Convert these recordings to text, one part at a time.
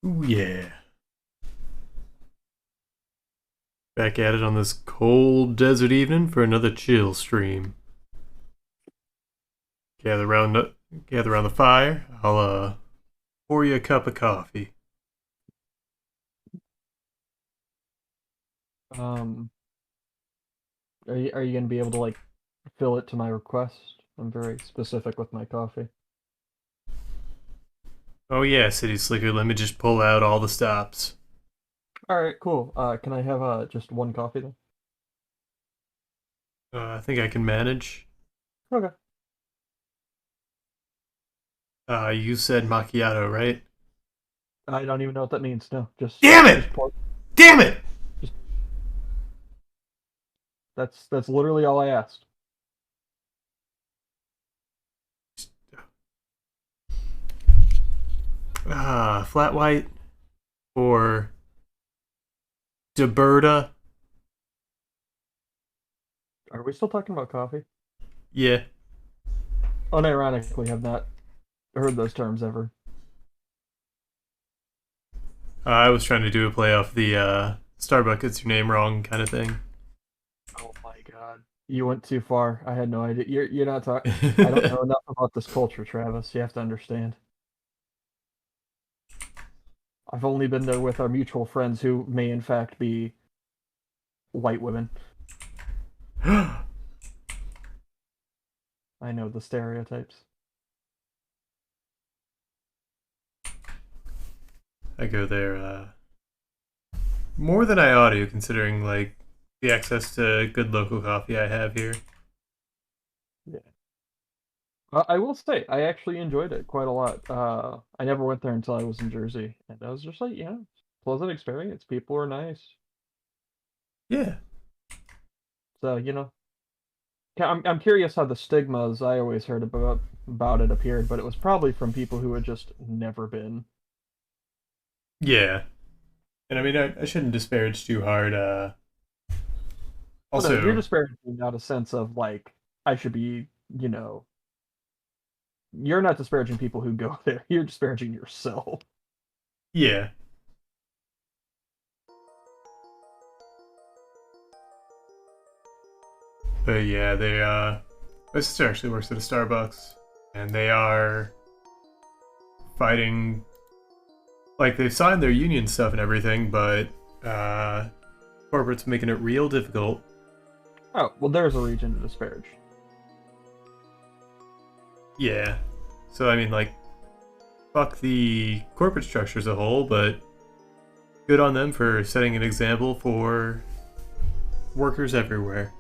Ooh, yeah. Back at it on this cold desert evening for another chill stream. Gather around the, gather around the fire. I'll pour you a cup of coffee. Um, are you gonna be able to like fill it to my request? I'm very specific with my coffee. Oh yeah, City Slicker. Let me just pull out all the stops. All right, cool. Can I have just one coffee then? I think I can manage. Okay. You said macchiato, right? I don't even know what that means. No, just Damn it! just pour. Damn it! Just that's literally all I asked. Flat white or Dakota? Are we still talking about coffee? Yeah. Unironically, have not heard those terms ever. I was trying to do a play off the Starbucks gets your name wrong kind of thing. Oh my god. You went too far. I had no idea. You're not talking. I don't know enough about this culture, Travis. You have to understand. I've only been there with our mutual friends who may in fact be white women. I know the stereotypes. I go there more than I ought to, considering like the access to good local coffee I have here. Yeah. I will say, I actually enjoyed it quite a lot. I never went there until I was in Jersey, and I was just like, yeah, pleasant experience. People are nice. Yeah, So, I'm curious how the stigmas I always heard about it appeared, but it was probably from people who had just never been. yeah, and I mean I shouldn't disparage too hard. Well, no, you're Also, disparaging out a sense of like I should be, you know, you're not disparaging people who go there. You're disparaging yourself. yeah, but yeah, they my sister actually works at a Starbucks, and they are fighting. Like they've signed their union stuff and everything, but corporate's making it real difficult. Oh, well, there's a reason to disparage. Yeah, so I mean like fuck the corporate structure as a whole, but good on them for setting an example for workers everywhere.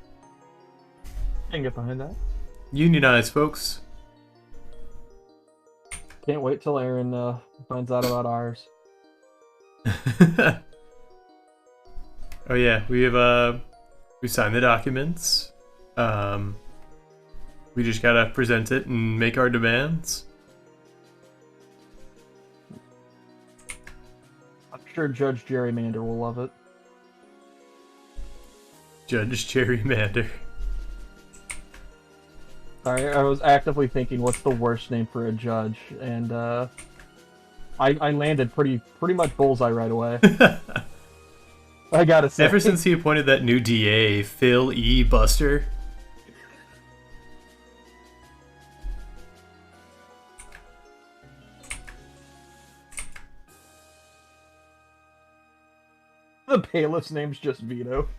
Can't get behind that. Unionize, folks. Can't wait till Aaron finds out about ours. Oh yeah, we signed the documents. Um, we just gotta present it and make our demands. I'm sure Judge Gerrymander will love it. Judge Gerrymander. Sorry, I was actively thinking what's the worst name for a judge, and I landed pretty much bullseye right away. I gotta say. Ever since he appointed that new DA, Phil E. Buster. The bailiff's name's just Vito,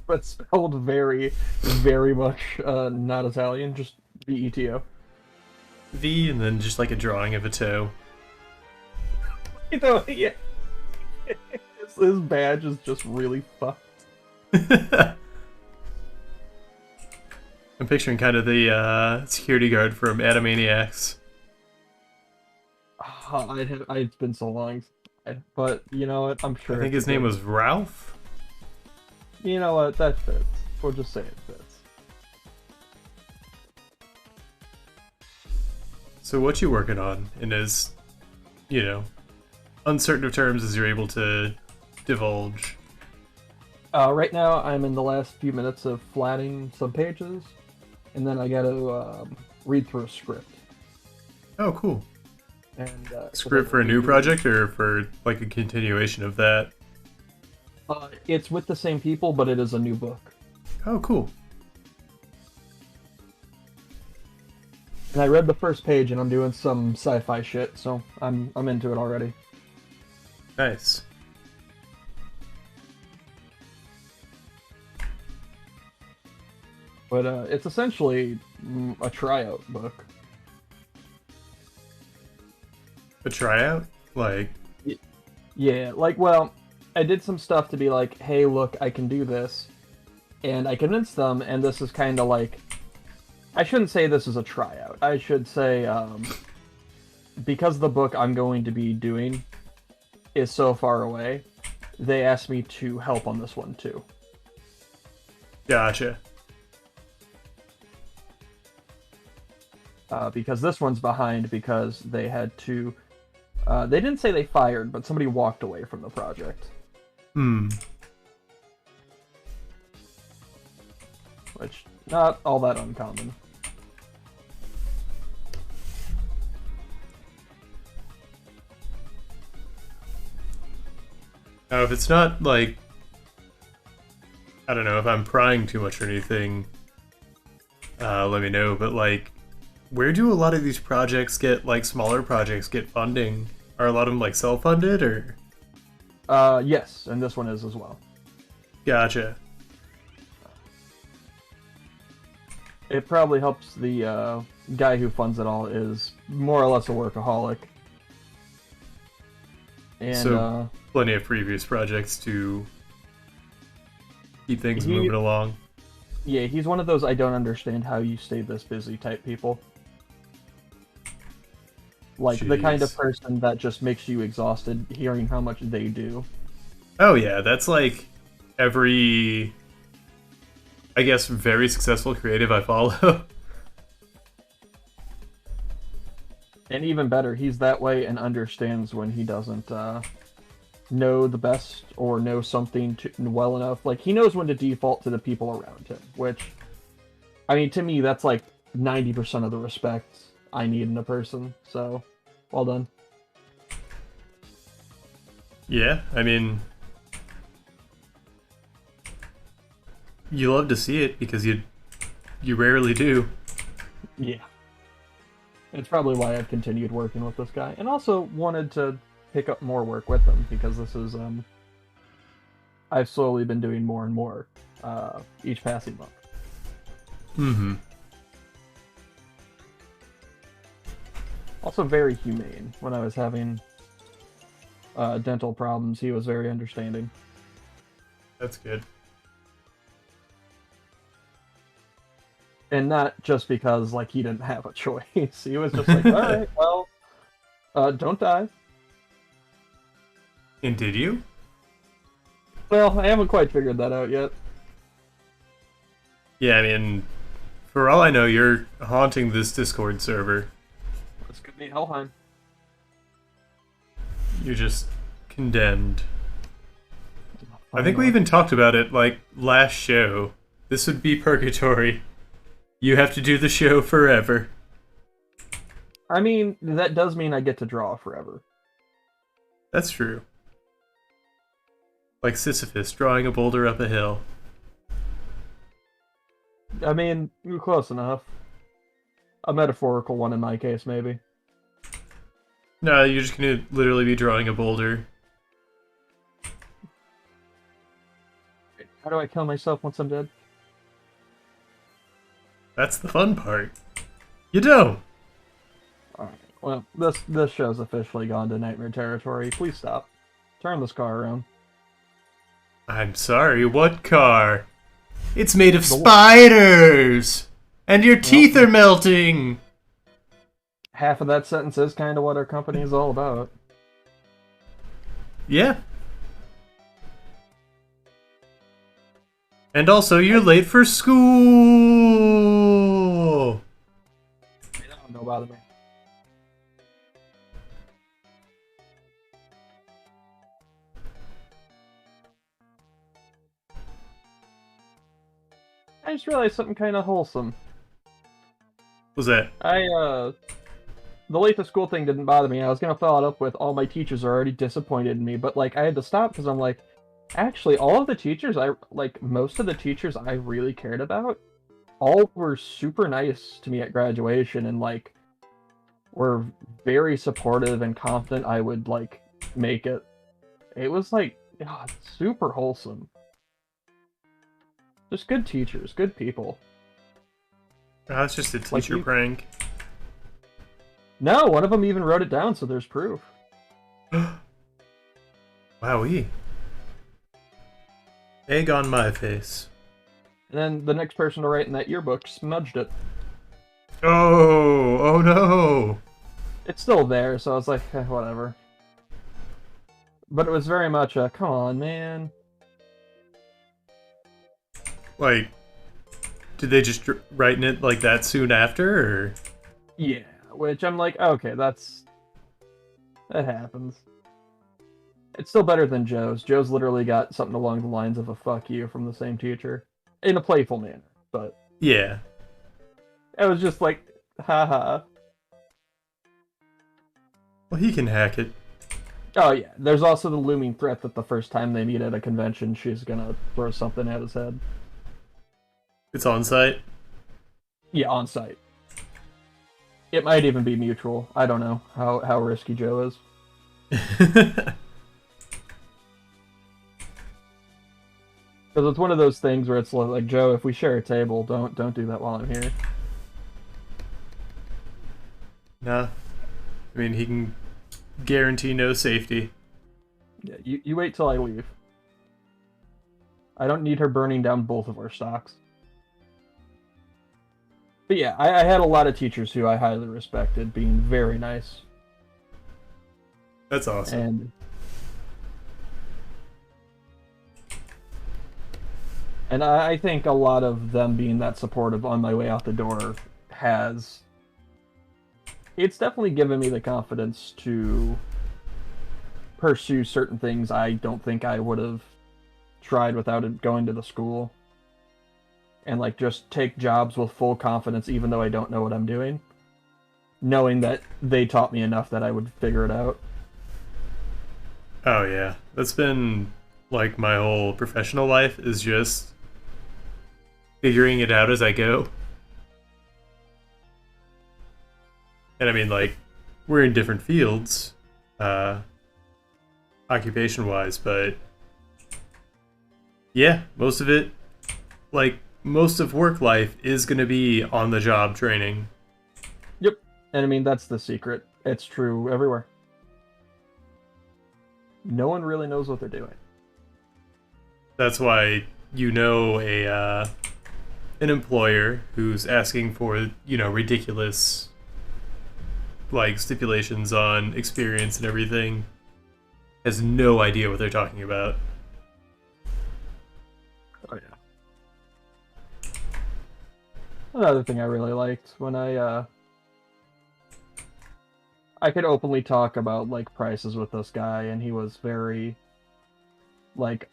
but spelled very, very much not Italian, just Veto. V, and then just like a drawing of a toe. You know, yeah, his badge is just really fucked. I'm picturing kind of the security guard from Animaniacs. It's been so long, but you know what? I'm I sure think it's his name good. was Ralph. You know what? That fits. We'll just say it fits. So what you working on in as, you know, uncertain of terms as you're able to divulge? Right now, I'm in the last few minutes of flatting some pages, and then I got to read through a script. Oh, cool. And Script for a new project or for like a continuation of that? it's with the same people, but it is a new book. Oh, cool. And I read the first page, and I'm doing some sci-fi shit, so I'm into it already. Nice. But it's essentially a tryout book. A tryout? Like, Yeah, like, well, I did some stuff to be like, hey, look, I can do this. And I convinced them, and this is kind of like... I shouldn't say this is a tryout. I should say, because the book I'm going to be doing is so far away, they asked me to help on this one, too. gotcha. Because this one's behind because they had to... they didn't say they fired, but somebody walked away from the project. Hmm. Which, not all that uncommon. Now, if it's not like, I don't know if I'm prying too much or anything, let me know. But like, where do a lot of these projects get, like smaller projects, get funding? Are a lot of them like self-funded or? Yes, and this one is as well. Gotcha. It probably helps the guy who funds it all is more or less a workaholic. And So plenty of previous projects to keep things moving along. yeah, he's one of those I don't understand how you stay this busy type people. Like the kind of Jeez. person that just makes you exhausted hearing how much they do. Oh yeah, that's like every, I guess, very successful creative I follow. And even better, he's that way and understands when he doesn't know the best or know something well enough. Like, he knows when to default to the people around him, which, I mean, to me, that's like 90% of the respect I need in a person. So, well done. Yeah, I mean, you love to see it because you rarely do. Yeah. It's probably why I've continued working with this guy, and also wanted to pick up more work with him because this is I've slowly been doing more and more each passing month. Mm-hmm. Also very humane. When I was having dental problems, he was very understanding. That's good. And not just because like he didn't have a choice. He was just like, all right, well, don't die. And did you? Well, I haven't quite figured that out yet. Yeah, I mean, for all I know, you're haunting this Discord server. This could be Helheim. You're just condemned. I think we even talked about it, like, last show. This would be purgatory. You have to do the show forever. I mean, that does mean I get to draw forever. That's true. Like Sisyphus drawing a boulder up a hill. I mean, you're close enough. A metaphorical one in my case, maybe. No, you're just gonna literally be drawing a boulder. How do I kill myself once I'm dead? That's the fun part. You don't. Alright, well, this show's officially gone to nightmare territory. Please stop. Turn this car around. I'm sorry, what car? It's made of spiders! And your teeth are melting! Half of that sentence is kind of what our company is all about. Yeah. And also, you're late for school! Don't bother me. I just realized something kind of wholesome. What's that? the late to school thing didn't bother me. I was gonna follow it up with all my teachers are already disappointed in me, but like I had to stop because I'm like, actually, all of the teachers I like, most of the teachers I really cared about, all were super nice to me at graduation and like were very supportive and confident I would like make it. It was like super wholesome. Just good teachers, good people. Oh, it's just a Like teacher prank. No, one of them even wrote it down, so there's proof. Wowee. Egg on my face. And then the next person to write in that yearbook smudged it. Oh no! It's still there, so I was like, whatever. But it was very much a, come on, man. Like, did they just write in it like that soon after, or? Yeah, which I'm like, okay, that happens. It's still better than Joe's. Joe's literally got something along the lines of a fuck you from the same teacher. In a playful manner, but... Yeah. It was just like, haha. Well, he can hack it. Oh yeah, there's also the looming threat that the first time they meet at a convention, she's gonna throw something at his head. It's on site? Yeah, on site. It might even be mutual. I don't know how risky Joe is. Because it's one of those things where it's like, Joe, if we share a table, don't do that while I'm here. Nah. I mean, he can guarantee no safety. Yeah, you wait till I leave. I don't need her burning down both of our stocks. But yeah, I had a lot of teachers who I highly respected, being very nice. That's awesome. And I think a lot of them being that supportive on my way out the door has... It's definitely given me the confidence to pursue certain things I don't think I would have tried without it going to the school. And like just take jobs with full confidence even though I don't know what I'm doing. Knowing that they taught me enough that I would figure it out. Oh yeah. That's been like my whole professional life is just figuring it out as I go. And I mean, like, we're in different fields, occupation-wise, but yeah, most of it, like, most of work life is going to be on-the-job training. Yep. And I mean, that's the secret. It's true everywhere. No one really knows what they're doing. That's why you know an employer who's asking for, you know, ridiculous like stipulations on experience and everything has no idea what they're talking about. Oh yeah. Another thing I really liked when I could openly talk about like prices with this guy and he was very like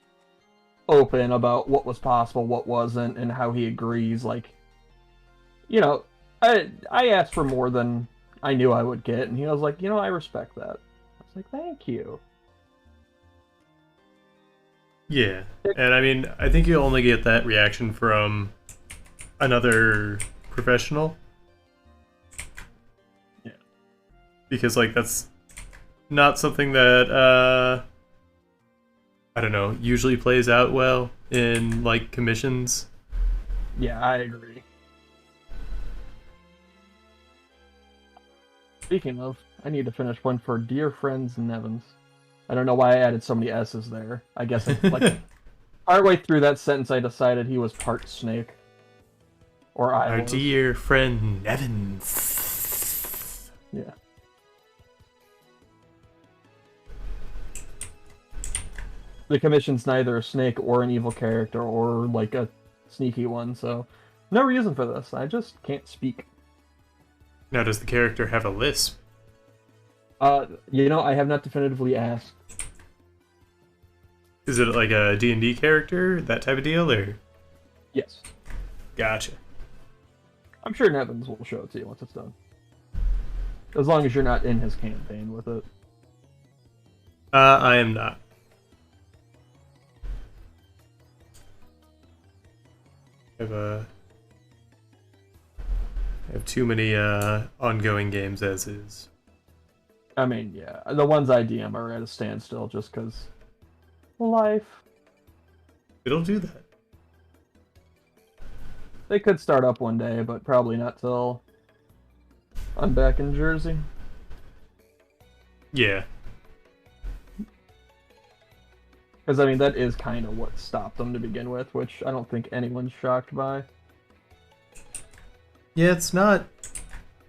open about what was possible, what wasn't, and how he agrees. Like, you know, I asked for more than I knew I would get, and he was like, you know, I respect that. I was like, thank you. Yeah, and I mean, I think you'll only get that reaction from another professional. Yeah. Because, like, that's not something that, I don't know, usually plays out well in, like, commissions. Yeah, I agree. Speaking of, I need to finish one for Dear Friends Nevins. I don't know why I added so many S's there. I guess, like, partway through that sentence, I decided he was part snake. Or I Our was. dear friend Nevins. Yeah. The commission's neither a snake or an evil character or, like, a sneaky one, so no reason for this. I just can't speak. Now, does the character have a lisp? You know, I have not definitively asked. Is it like a D&D character, that type of deal, or? Yes. Gotcha. I'm sure Nevins will show it to you once it's done. as long as you're not in his campaign with it. I am not. I have too many ongoing games as is. I mean, yeah, the ones I DM are at a standstill just because life. It'll do that. They could start up one day, but probably not till I'm back in Jersey. Yeah. Because, I mean, that is kind of what stopped them to begin with, which I don't think anyone's shocked by. Yeah, it's not.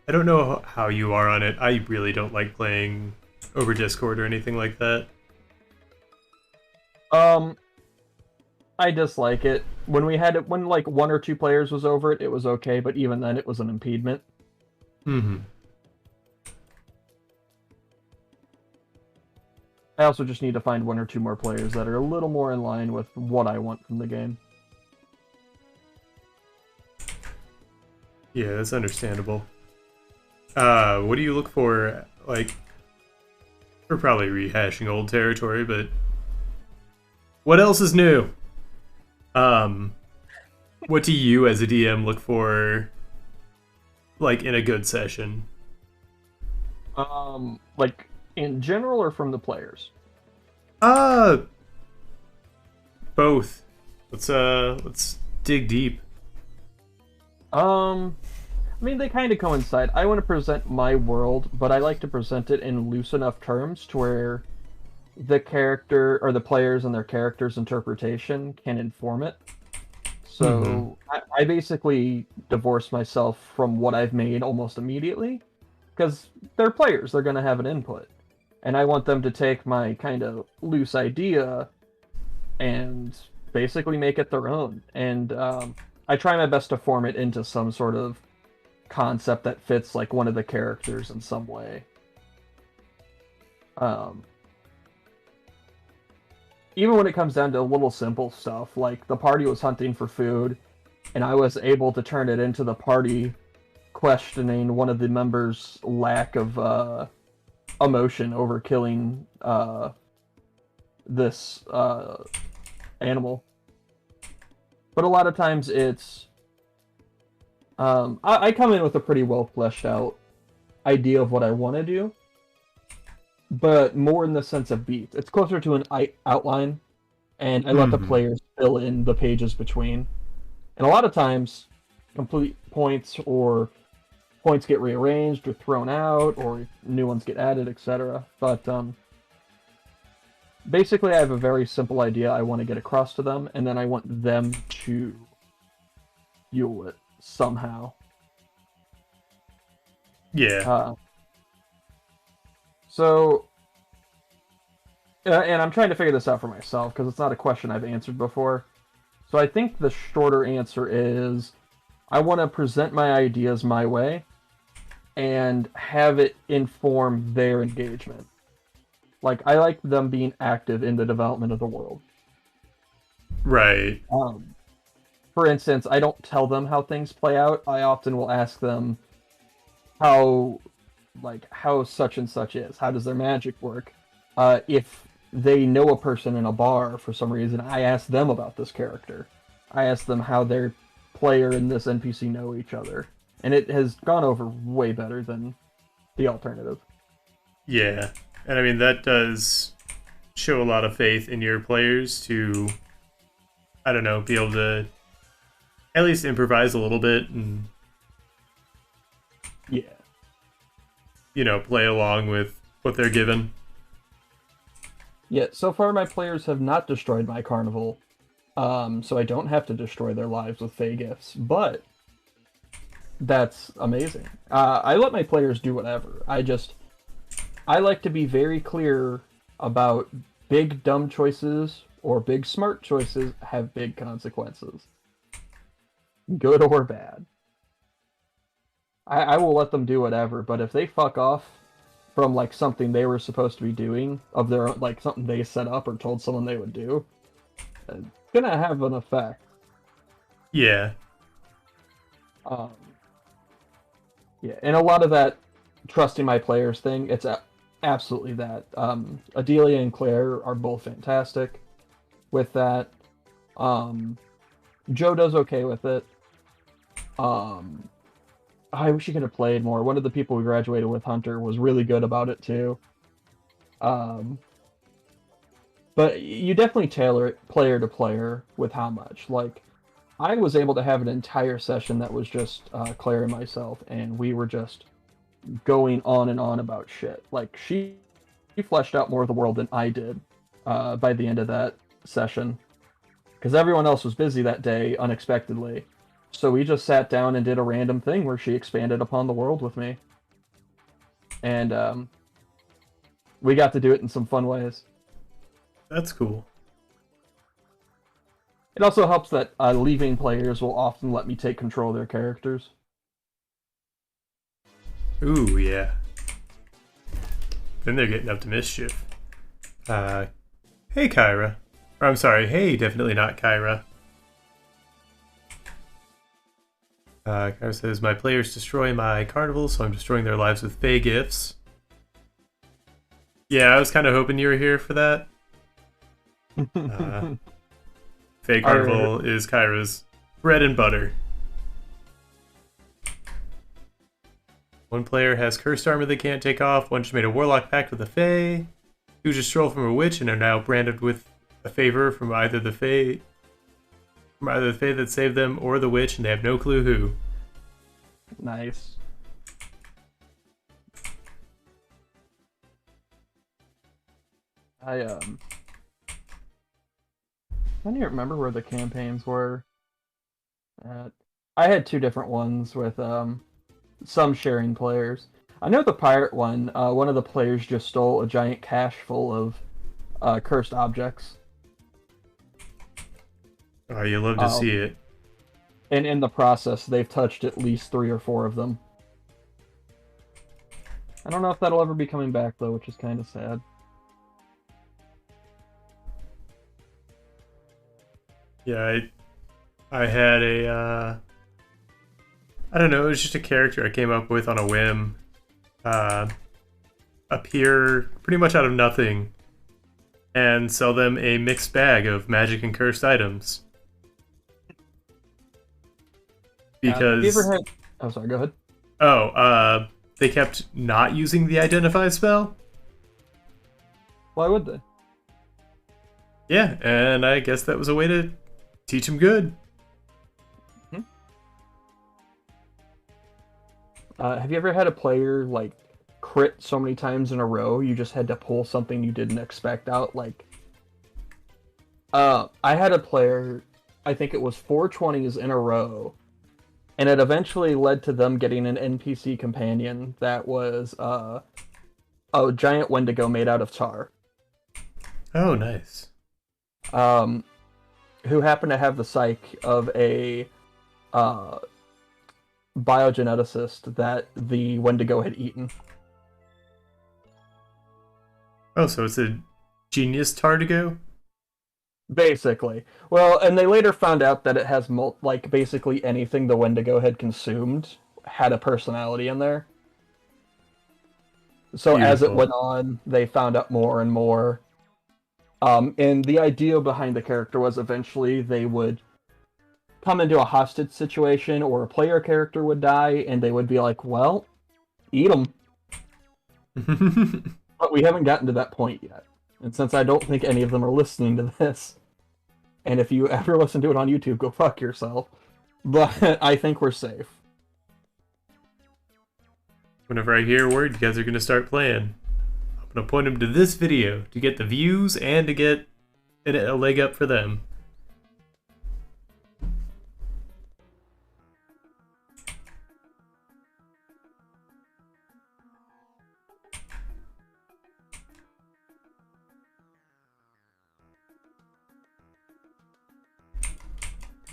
I don't know how you are on it. I really don't like playing over Discord or anything like that. I dislike it. When we had it, when like one or two players was over it, it was okay, but even then it was an impediment. Mm-hmm. I also just need to find one or two more players that are a little more in line with what I want from the game. Yeah, that's understandable. What do you look for? Like, we're probably rehashing old territory, but what else is new? What do you as a DM look for, like, in a good session? Like in general or from the players? Uh, Both. Let's dig deep. I mean, they kind of coincide. I want to present my world, but I like to present it in loose enough terms to where the character or the players and their character's interpretation can inform it. So I basically divorce myself from what I've made almost immediately because they're players, they're going to have an input. And I want them to take my kind of loose idea and basically make it their own. And I try my best to form it into some sort of concept that fits like one of the characters in some way. Even when it comes down to little simple stuff, like the party was hunting for food, and I was able to turn it into the party questioning one of the members' lack of emotion over killing this animal. But a lot of times it's I come in with a pretty well fleshed out idea of what I want to do, but more in the sense of beats. It's closer to an outline, and I let the players fill in the pages between. And a lot of times, complete points or points get rearranged or thrown out, or new ones get added, etc. But basically, I have a very simple idea I want to get across to them, and then I want them to fuel it somehow. Yeah. And I'm trying to figure this out for myself because it's not a question I've answered before. So I think the shorter answer is I want to present my ideas my way and have it inform their engagement. Like, I like them being active in the development of the world. Right. For instance, I don't tell them how things play out. I often will ask them how such and such is. How does their magic work? If they know a person in a bar for some reason, I ask them about this character. I ask them how their player and this NPC know each other. And it has gone over way better than the alternative. Yeah. And I mean, that does show a lot of faith in your players to, I don't know, be able to at least improvise a little bit and, yeah, play along with what they're given. Yeah, so far my players have not destroyed my carnival, so I don't have to destroy their lives with fey gifts, but that's amazing. I let my players do whatever. I like to be very clear about big dumb choices or big smart choices have big consequences. Good or bad. I will let them do whatever, but if they fuck off from like something they were supposed to be doing of their like something they set up or told someone they would do, it's gonna have an effect. Yeah. Yeah, and a lot of that trusting my players thing, it's absolutely that. Adelia and Claire are both fantastic with that. Um, Joe does okay with it. Um, I wish he could have played more. One of the people we graduated with, Hunter, was really good about it too. Um, but you definitely tailor it player to player with how much. Like, I was able to have an entire session that was just Claire and myself, and we were just going on and on about shit. Like, she fleshed out more of the world than I did by the end of that session, because everyone else was busy that day unexpectedly. So we just sat down and did a random thing where she expanded upon the world with me, and we got to do it in some fun ways. That's cool. It also helps that leaving players will often let me take control of their characters. Ooh, yeah. Then they're getting up to mischief. Hey, Kyra. Or, I'm sorry, hey, definitely not Kyra. Kyra says, my players destroy my carnival, so I'm destroying their lives with Fey gifts. Yeah, I was kind of hoping you were here for that. Fey carnival is Kyra's bread and butter. One player has cursed armor they can't take off. One just made a warlock pact with a Fey. Two just stole from a witch and are now branded with a favor from either the Fey that saved them or the witch, and they have no clue who. Nice. I don't even remember where the campaigns were. I had two different ones with some sharing players. I know the pirate one. One of the players just stole a giant cache full of cursed objects. Oh, you love to see it. And in the process, they've touched at least 3 or 4 of them. I don't know if that'll ever be coming back, though, which is kind of sad. Yeah, I had a, I don't know, it was just a character I came up with on a whim. Appear pretty much out of nothing and sell them a mixed bag of magic and cursed items. Because... have you ever had... Oh, sorry, go ahead. Oh, they kept not using the identify spell? Why would they? Yeah, and I guess that was a way to teach them good. Have you ever had a player, like, crit so many times in a row, you just had to pull something you didn't expect out? Like, I had a player, I think it was 420s in a row, and it eventually led to them getting an NPC companion that was a giant Wendigo made out of tar. Oh, nice. Who happened to have the psyche of a biogeneticist that the Wendigo had eaten. Oh, so it's a genius Tardigo? Basically. Well, and they later found out that it has, like, basically anything the Wendigo had consumed had a personality in there. So Beautiful. As it went on, they found out more and more. And the idea behind the character was eventually they would come into a hostage situation or a player character would die, and they would be like, well, eat them. But we haven't gotten to that point yet. And since I don't think any of them are listening to this, and if you ever listen to it on YouTube, go fuck yourself. But I think we're safe. Whenever I hear a word, you guys are going to start playing. I'm going to point them to this video to get the views and to get a leg up for them.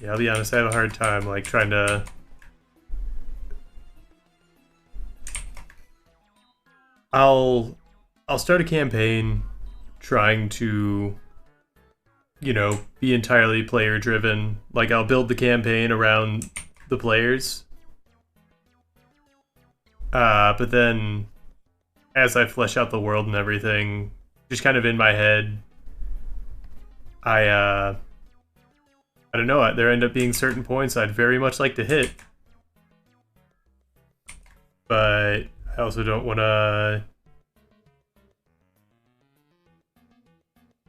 Yeah, I'll be honest, I have a hard time, like, trying to... I'll start a campaign trying to, you know, be entirely player-driven. Like, I'll build the campaign around the players. But then, as I flesh out the world and everything, just kind of in my head, I don't know. There end up being certain points I'd very much like to hit, but I also don't want to.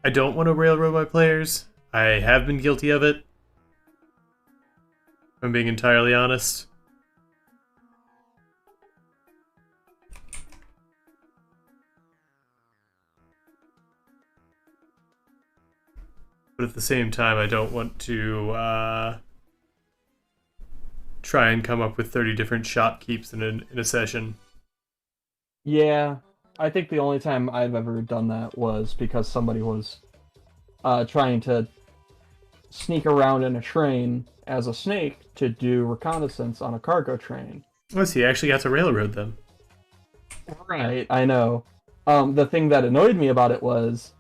I don't want to railroad my players. I have been guilty of it. If I'm being entirely honest. But at the same time, I don't want to try and come up with 30 different shop keeps in a session. Yeah, I think the only time I've ever done that was because somebody was trying to sneak around in a train as a snake to do reconnaissance on a cargo train. Oh, so you actually got to railroad them. Right, I know. The thing that annoyed me about it was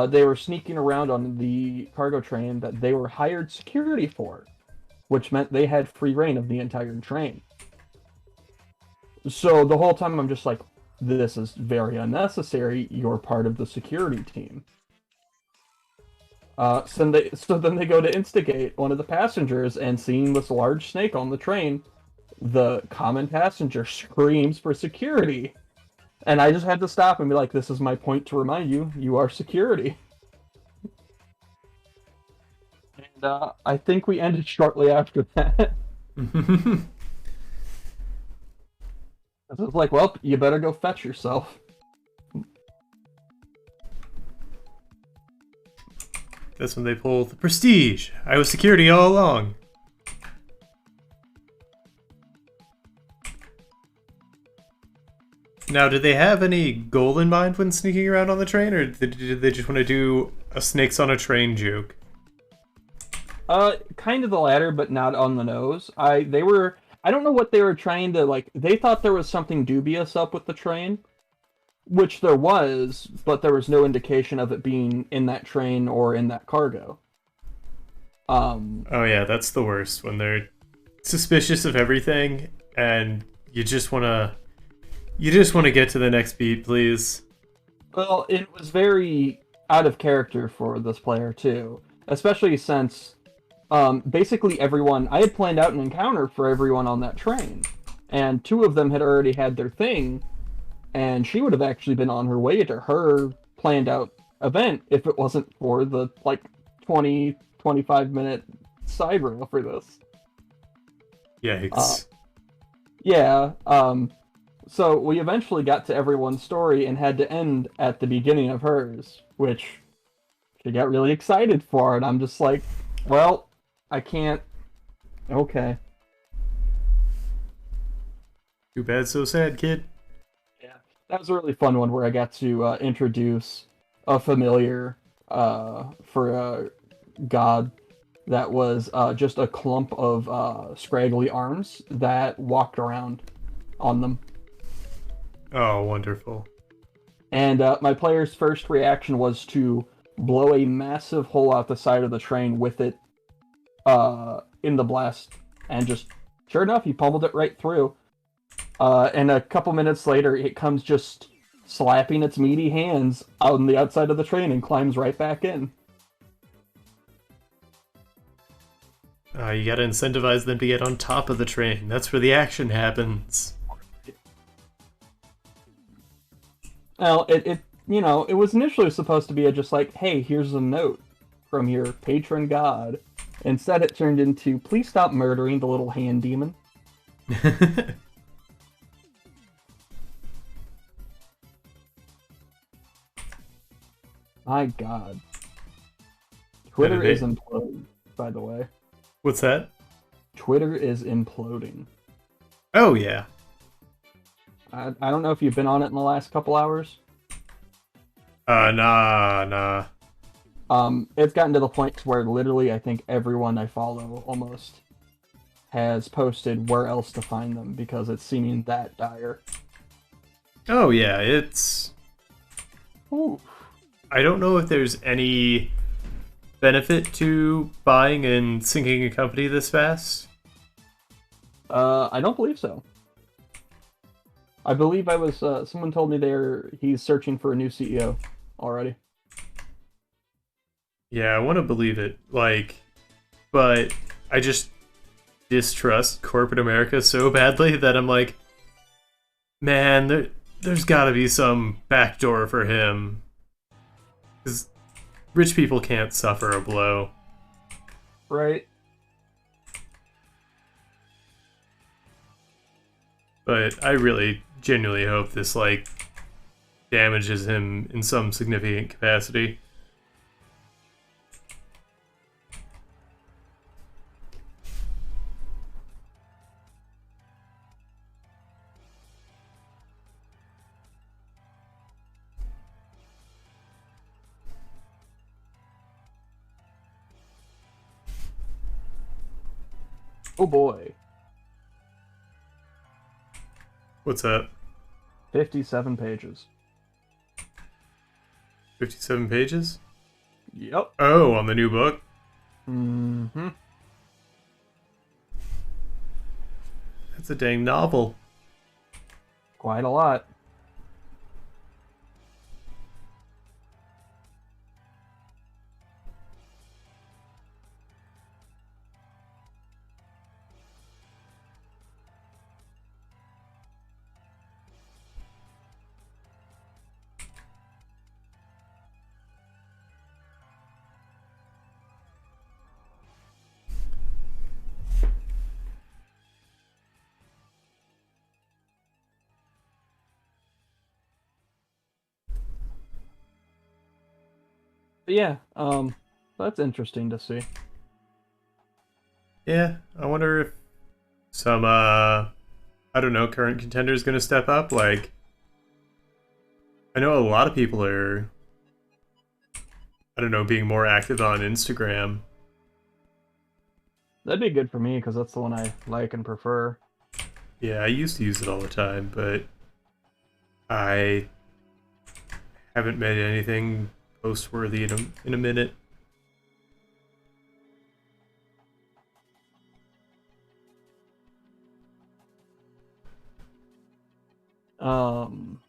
they were sneaking around on the cargo train that they were hired security for, which meant they had free reign of the entire train. So the whole time I'm just like, this is very unnecessary. You're part of the security team. So then they go to instigate one of the passengers, and seeing this large snake on the train, the common passenger screams for security. And I just had to stop and be like, this is my point to remind you, you are security. And I think we ended shortly after that. It was like, well, you better go fetch yourself. That's when they pull the prestige. I was security all along. Now, did they have any goal in mind when sneaking around on the train, or did they just want to do a snakes on a train joke? Kind of the latter, but not on the nose. I don't know what they were trying to, like, they thought there was something dubious up with the train, which there was, but there was no indication of it being in that train or in that cargo. Oh yeah, that's the worst, when they're suspicious of everything, and you just want to get to the next beat, please. Well, it was very out of character for this player, too. Especially since, basically everyone... I had planned out an encounter for everyone on that train. And two of them had already had their thing, and she would have actually been on her way to her planned out event if it wasn't for the, 25-minute side rail for this. Yikes. Yeah, so we eventually got to everyone's story and had to end at the beginning of hers, which she got really excited for, and I'm just like, well, I can't... Okay. Too bad, so sad, kid. Yeah. That was a really fun one where I got to introduce a familiar for a god that was just a clump of scraggly arms that walked around on them. Oh, wonderful. And my player's first reaction was to blow a massive hole out the side of the train with it in the blast. And just, sure enough, he pummeled it right through. And a couple minutes later, it comes just slapping its meaty hands on the outside of the train and climbs right back in. You gotta incentivize them to get on top of the train. That's where the action happens. Well, it was initially supposed to be just like, hey, here's a note from your patron god. Instead, it turned into, please stop murdering the little hand demon. My god. Twitter is imploding, by the way. What's that? Twitter is imploding. Oh, yeah. I don't know if you've been on it in the last couple hours. Nah. It's gotten to the point where literally I think everyone I follow almost has posted where else to find them because it's seeming that dire. Oh, yeah, it's... Ooh. I don't know if there's any benefit to buying and sinking a company this fast. I don't believe so. I believe I was. Someone told me he's searching for a new CEO already. Yeah, I want to believe it. Like, but I just distrust corporate America so badly that I'm like, man, there's got to be some backdoor for him. Because rich people can't suffer a blow. Right. But I really genuinely hope this, like, damages him in some significant capacity. Oh boy. What's that? 57 pages. 57 pages? Yep. Oh, on the new book? Mm-hmm. That's a dang novel. Quite a lot. But yeah, that's interesting to see. Yeah, I wonder if some, I don't know, current contenders gonna step up. Like, I know a lot of people are, I don't know, being more active on Instagram. That'd be good for me because that's the one I like and prefer. Yeah, I used to use it all the time, but I haven't made anything post-worthy in a minute. Um,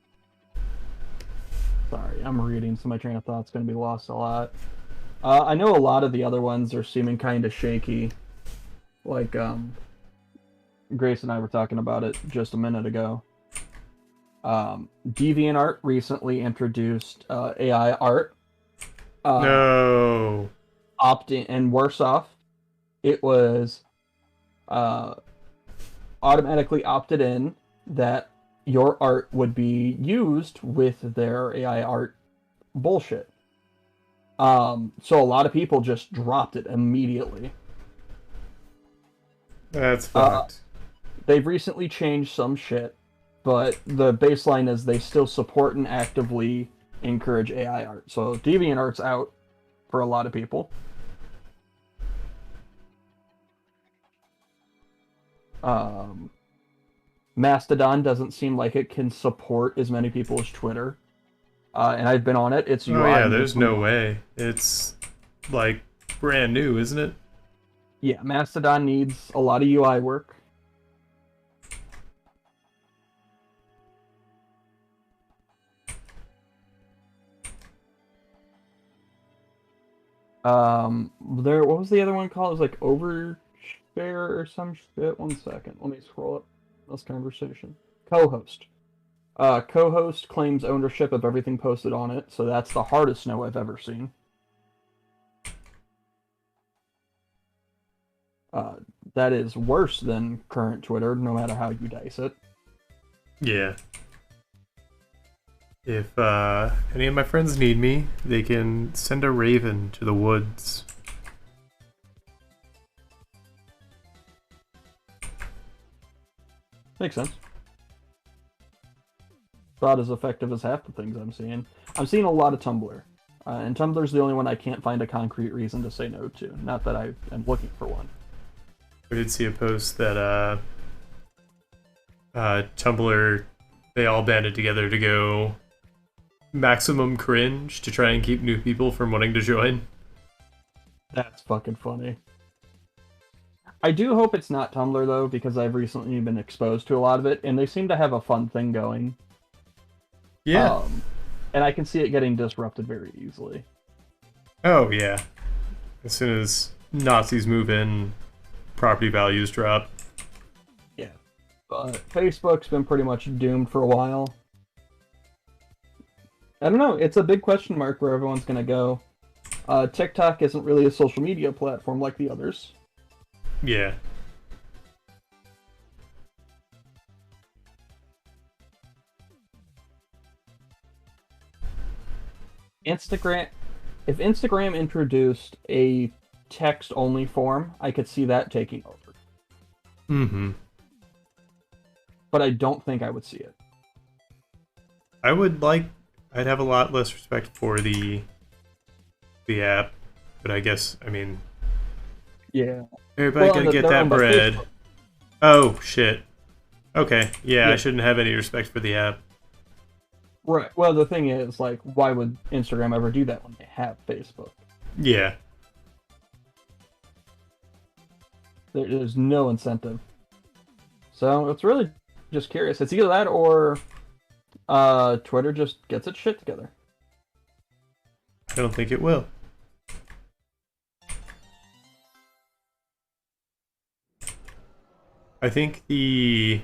Sorry, I'm reading, so my train of thought's going to be lost a lot. I know a lot of the other ones are seeming kind of shaky. Like, Grace and I were talking about it just a minute ago. DeviantArt recently introduced AI art. Uh, No. Opt-in, and worse off, it was uh, automatically opted in that your art would be used with their AI art bullshit. So a lot of people just dropped it immediately. That's Uh, fucked. they've recently changed some shit, but the baseline is they still support and actively encourage AI art. So DeviantArt's out for a lot of people. Um, Mastodon doesn't seem like it can support as many people as Twitter. And I've been on it. Its Oh UI yeah, makes there's me no want. way. It's like brand new, isn't it? Yeah, Mastodon needs a lot of UI work. There. What was the other one called? It was like Overshare or some shit. One second. Let me scroll up this conversation. Co-host. Co-host claims ownership of everything posted on it, so that's the hardest no I've ever seen. Uh, that is worse than current Twitter, no matter how you dice it. Yeah. If any of my friends need me, they can send a raven to the woods. Makes sense. About as effective as half the things I'm seeing. I'm seeing a lot of Tumblr. And Tumblr's the only one I can't find a concrete reason to say no to. Not that I am looking for one. I did see a post that Tumblr, they all banded together to go maximum cringe to try and keep new people from wanting to join. That's fucking funny. I do hope it's not Tumblr though, because I've recently been exposed to a lot of it, and they seem to have a fun thing going. Yeah. Um, and I can see it getting disrupted very easily. Oh, yeah. As soon as Nazis move in, property values drop. Yeah. But Facebook's been pretty much doomed for a while. I don't know. It's a big question mark where everyone's gonna go. TikTok isn't really a social media platform like the others. Yeah. Instagram, if Instagram introduced a text-only form, I could see that taking over. Mm-hmm. But I don't think I would see it. I'd have a lot less respect for the app, but I guess, I mean, Yeah. everybody Well, gonna get they're that owned by bread. Facebook. Oh, shit. Okay, yeah, I Yeah. shouldn't have any respect for the app. Right. Well, the thing is, like, why would Instagram ever do that when they have Facebook? Yeah. There's no incentive. So it's really just curious. It's either that or Twitter just gets its shit together. I don't think it will. I think the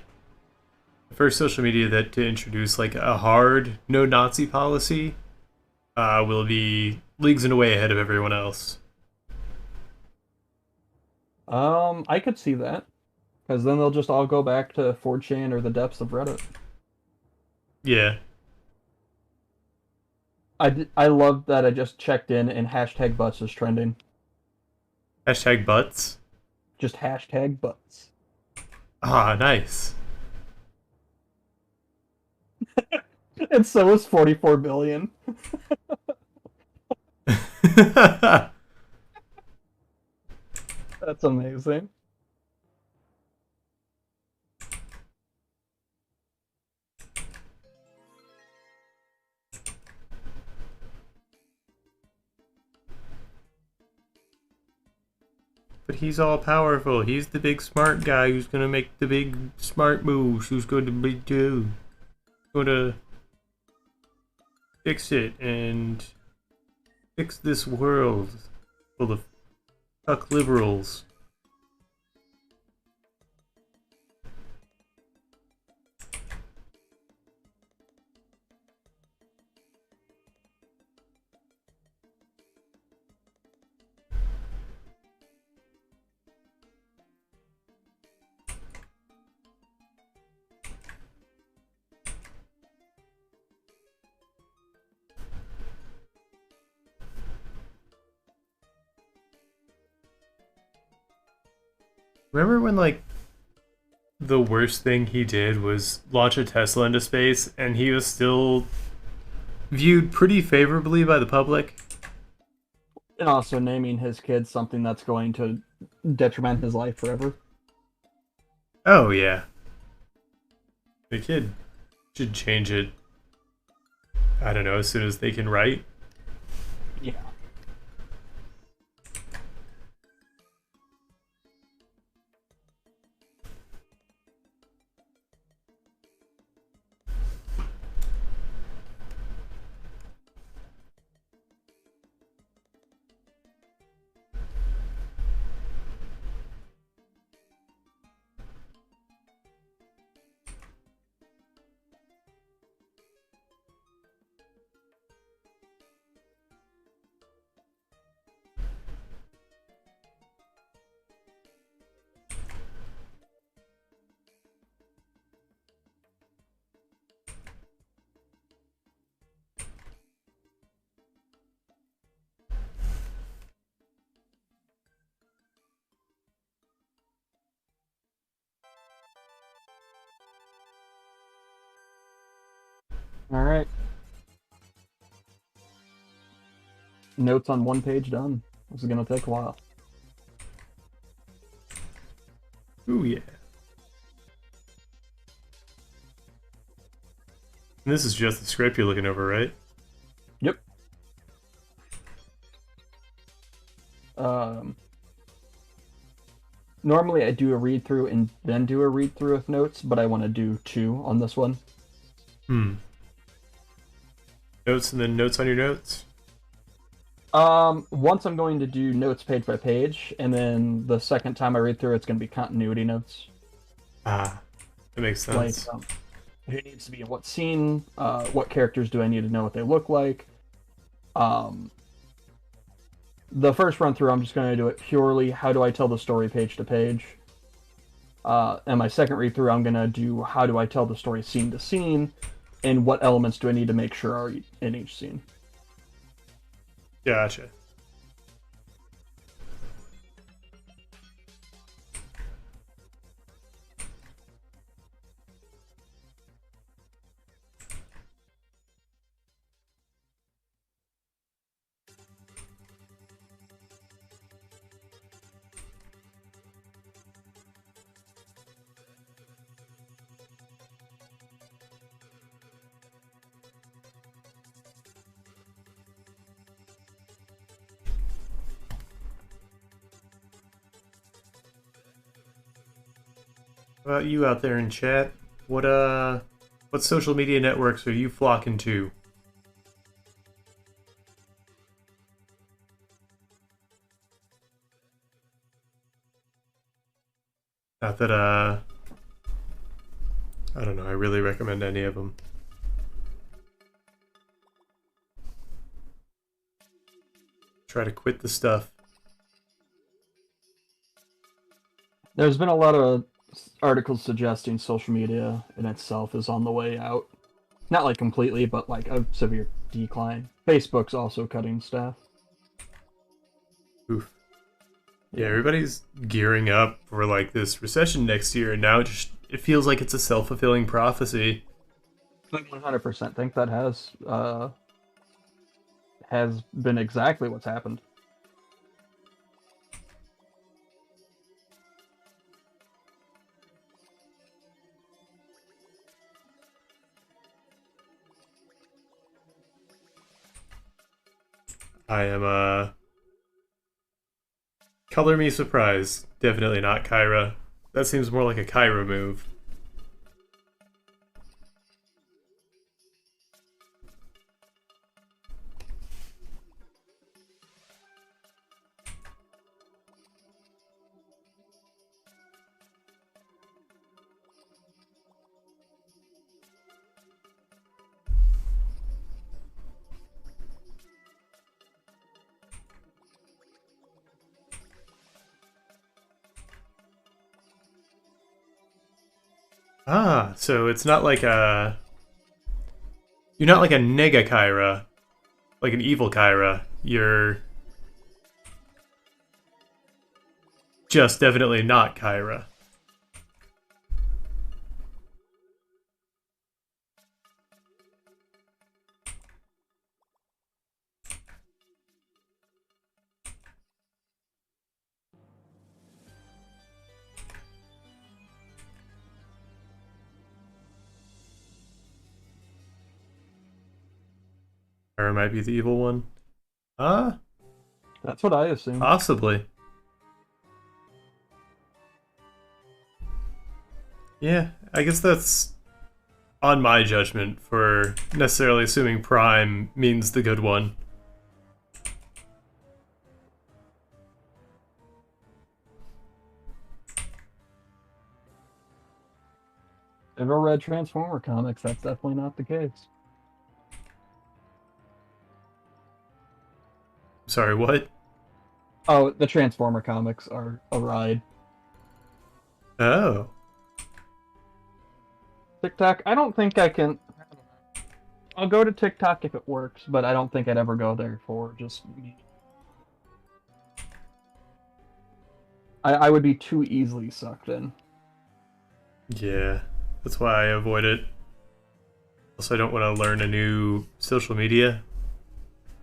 first social media that to introduce like a hard no Nazi policy will be leagues and away ahead of everyone else. I could see that because then they'll just all go back to 4chan or the depths of Reddit. Yeah. I love that I just checked in and hashtag butts is trending. Hashtag butts. Just hashtag butts. Ah, nice. And so is 44 billion. That's amazing. But he's all powerful. He's the big smart guy who's gonna make the big smart moves. Who's going to gonna fix it and fix this world full of fuck liberals. Remember when like the worst thing he did was launch a Tesla into space and he was still viewed pretty favorably by the public? And also naming his kid something that's going to detriment his life forever. Oh yeah. The kid should change it, I don't know, as soon as they can write. Yeah. All right. Notes on one page done. This is gonna take a while. Ooh yeah. And this is just the script you're looking over, right? Yep. Um. Normally I do a read through and then do a read through with notes, but I want to do two on this one. Hmm. Notes and then notes on your notes? Once I'm going to do notes page by page, and then the second time I read through, it's going to be continuity notes. Ah, that makes Like, sense. who needs to be in what scene? What characters do I need to know what they look like? Um, the first run through, I'm just going to do it purely how do I tell the story page to page. And my second read through, I'm going to do how do I tell the story scene to scene, and what elements do I need to make sure are in each scene. Gotcha. How about you out there in chat? What social media networks are you flocking to? Not that I don't know, I really recommend any of them. Try to quit the stuff. There's been a lot of articles suggesting social media in itself is on the way out. Not like completely, but like a severe decline. Facebook's also cutting staff. Oof. Yeah, Yeah. everybody's gearing up for like this recession next year, and now it feels like it's a self-fulfilling prophecy. I 100% think that has been exactly what's happened. I am color me surprised. Definitely not Kyra. That seems more like a Kyra move. Ah, so it's not like a you're not like a nega Kyra, like an evil Kyra. You're just definitely not Kyra. Kyra might be the evil one. Ah, That's what I assumed. possibly. Yeah, I guess that's on my judgment for necessarily assuming Prime means the good one. If I read Transformer comics, that's definitely not the case. Sorry, what? Oh, the Transformer comics are a ride. Oh. TikTok, I don't think I can. I'll go to TikTok if it works, but I don't think I'd ever go there for just me. I would be too easily sucked in. Yeah, that's why I avoid it. Also, I don't want to learn a new social media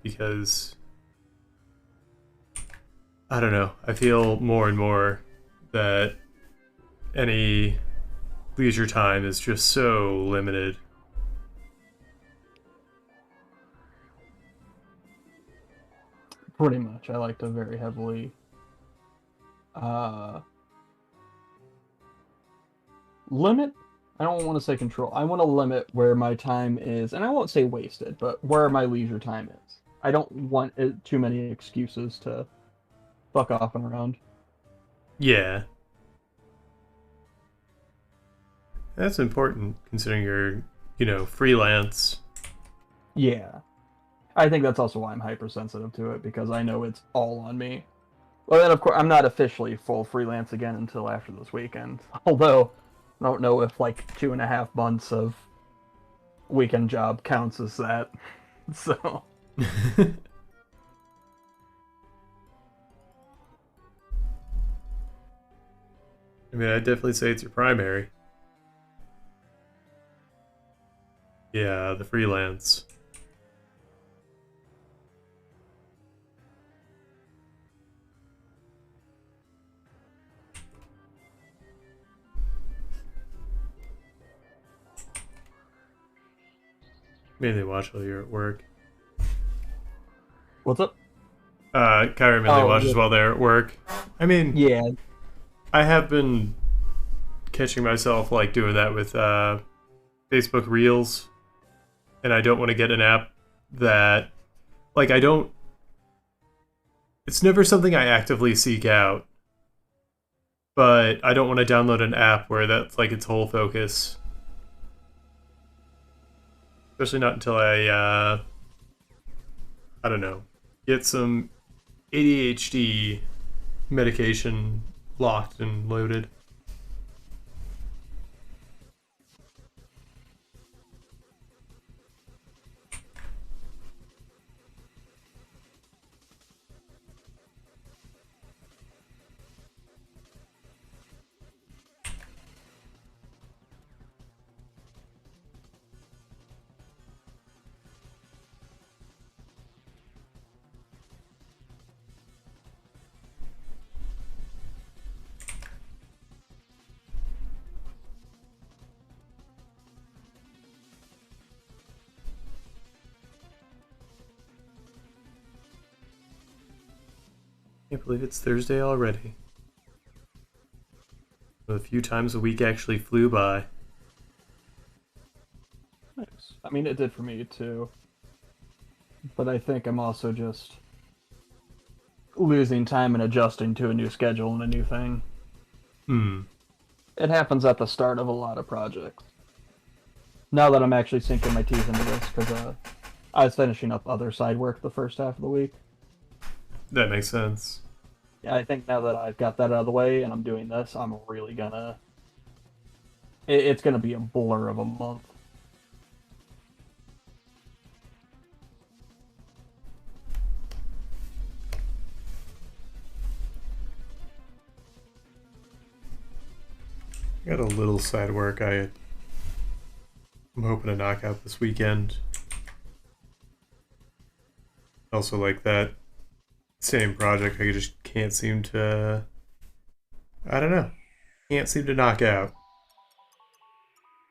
because I don't know. I feel more and more that any leisure time is just so limited. Pretty much. I like to very heavily limit. I don't want to say control. I want to limit where my time is, and I won't say wasted, but where my leisure time is. I don't want too many excuses to fuck off and around. Yeah, that's important considering you're, freelance. Yeah. I think that's also why I'm hypersensitive to it, because I know it's all on me. Well, then, of course, I'm not officially full freelance again until after this weekend. Although, I don't know if, like, 2.5 months of weekend job counts as that. So, I mean, I'd definitely say it's your primary. Yeah, the freelance. Mainly watch while you're at work. what's up? Kyra mainly Oh, watches while they're at work. I mean, yeah. I have been catching myself like doing that with Facebook Reels, and I don't want to get an app that, like, I don't. It's never something I actively seek out, but I don't want to download an app where that's like its whole focus. Especially not until I don't know, get some ADHD medication locked and loaded. Can't believe it's Thursday already. A few times a week actually flew by. Nice. I mean, it did for me, too. But I think I'm also just losing time and adjusting to a new schedule and a new thing. Hmm. It happens at the start of a lot of projects. Now that I'm actually sinking my teeth into this, because I was finishing up other side work the first half of the week. That makes sense. Yeah, I think now that I've got that out of the way and I'm doing this, I'm really gonna. It's gonna be a blur of a month. I got a little side work I'm hoping to knock out this weekend. Also, like that same project, I just can't seem to. I don't know. Can't seem to knock out.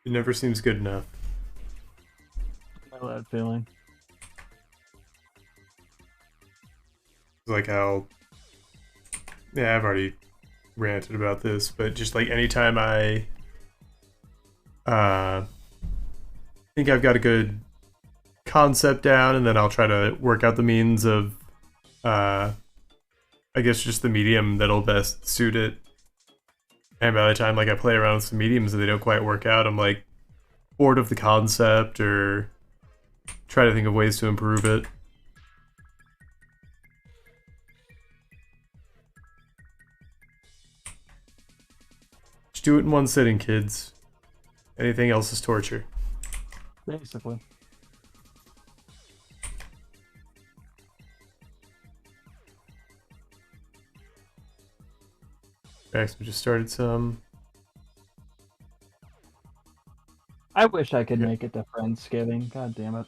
It never seems good enough. I know that feeling. It's like how. Yeah, I've already ranted about this, but just like anytime I think I've got a good concept down, and then I'll try to work out the means of, I guess, just the medium that'll best suit it. And by the time like I play around with some mediums and they don't quite work out, I'm like bored of the concept or try to think of ways to improve it. Just do it in one sitting, kids. Anything else is torture. Basically. Max, we just started some. I wish I could Yeah. make it to Friendsgiving. God damn it.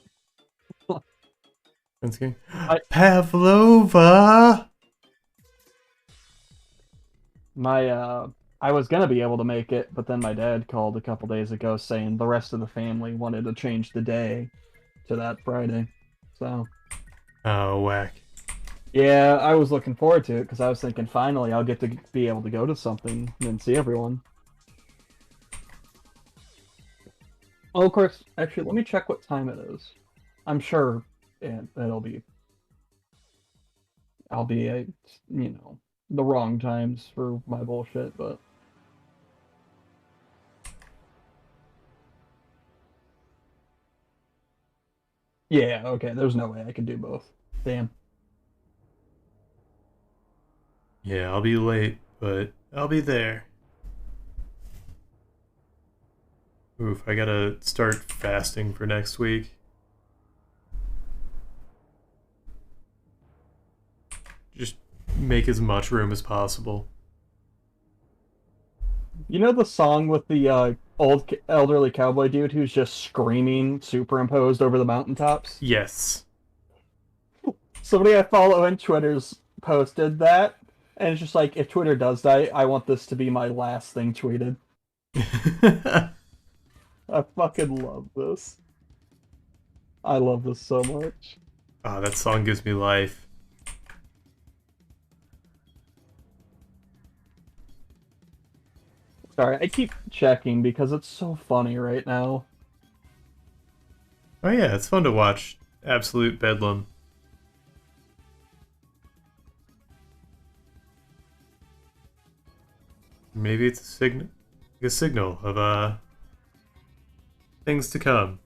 Okay. I- Pavlova. I was gonna be able to make it, but then my dad called a couple days ago saying the rest of the family wanted to change the day to that Friday. So Oh, whack. yeah, I was looking forward to it because I was thinking finally I'll get to be able to go to something and see everyone. Oh, of course. Actually, let me check what time it is. I'm sure it'll be. I'll be the wrong times for my bullshit, but yeah, okay. There's no way I can do both. Damn. Yeah, I'll be late, but I'll be there. Oof, I gotta start fasting for next week. Just make as much room as possible. You know the song with the elderly cowboy dude who's just screaming superimposed over the mountaintops? Yes. Somebody I follow on Twitter's posted that, and it's just like, if Twitter does die, I want this to be my last thing tweeted. I fucking love this. I love this so much. Oh, that song gives me life. Sorry, I keep checking because it's so funny right now. Oh yeah, it's fun to watch absolute bedlam. Maybe it's a signal of things to come.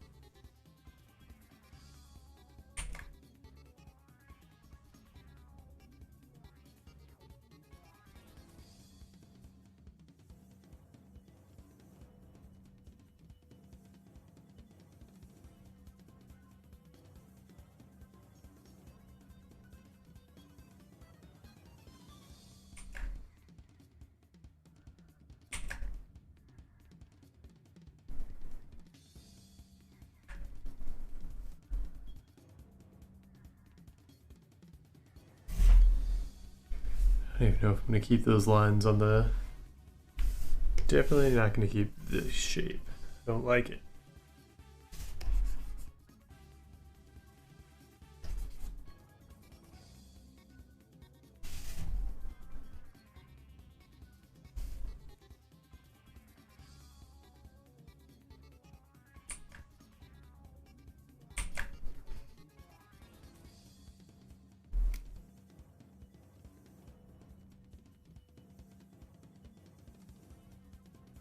I don't even know if I'm gonna keep those lines on the. Definitely not gonna keep this shape. Don't like it.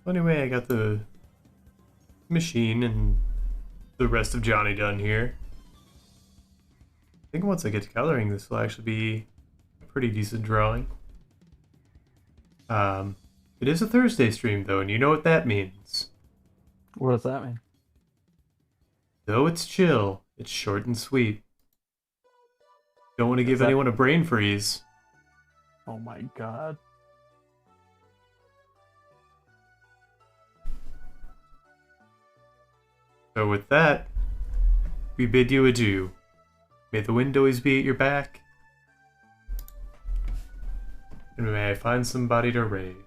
Anyway, I got the machine and the rest of Johnny done here. I think once I get to coloring, this will actually be a pretty decent drawing. It is a Thursday stream though, and you know what that means. What does that mean? Though it's chill, it's short and sweet. Don't want to give anyone a brain freeze. Oh my god. So with that, we bid you adieu. May the wind always be at your back, and may I find somebody to raid.